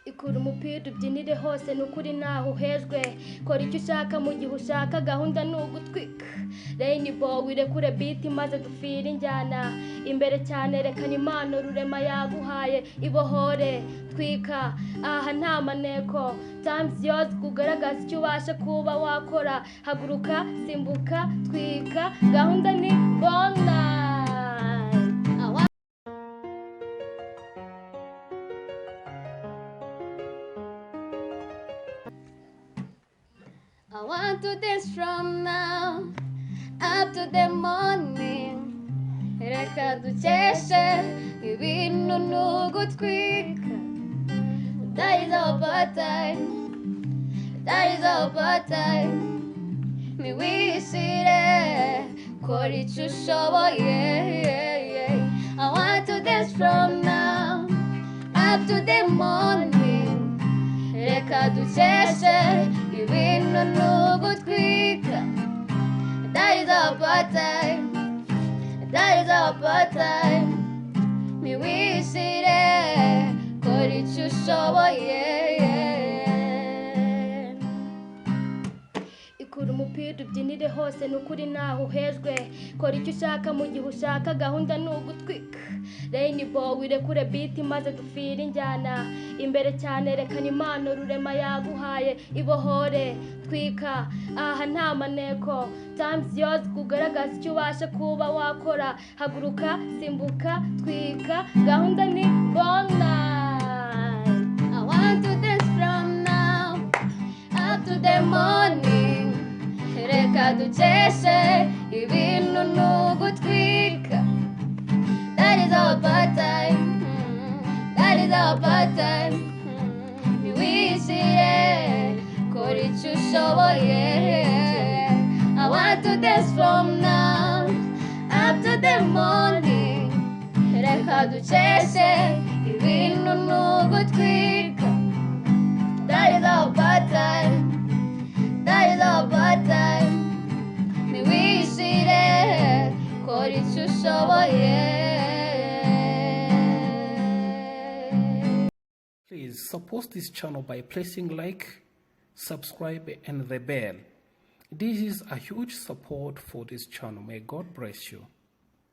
ikura umupira ubyinire hose nukuri naho uhejwe kora icyo ushaka mu gihe ushaka gahunda ni ugutwika Rainbow wirekure beat maze dufire injyana imbere cyane rekana impano rurema yaguhaye ibohore twika aha nta maneko times yours kugaragaza icyo ubasha kuba wakora haguruka simbuka twika gahunda ni Bonne. I want to dance from now up to the morning. Reka dukeshe ibintu nugutwika. That is our part-time. That is our part-time. Niwishire kora icyo ushoboye. I want to dance from now up to the morning. Reka dukeshe ibintu nugutwika. That is our part-time. That is our part-time. Niwishire kora icyo ushoboye. Ikura umupira ubyinire hose nukuri naho uhejwe kora icyo ushaka mu gihe ushaka gahunda ni ugutwika Rainbow wirekure beat maze dufire injyana imbere cyane rekana impano rurema yaguhaye ibohore twika aha nta maneko times yours kugaragaza icyo ubasha kuba wakora haguruka simbuka twika gahunda ni Bonne. I want to dance from now up to the morning. Reka dukeshe ibintu nugutwika. That is our part-time. That is our part-time. Niwishire kora icyo ushoboye. I want to dance from now up to the morning. Reka dukeshe ibintu nugutwika. That is our part-time. That is our part-time. Niwishire kora icyo ushoboye. Please support this channel by pressing like, subscribe and the bell. This is a huge support for this channel. May God bless you.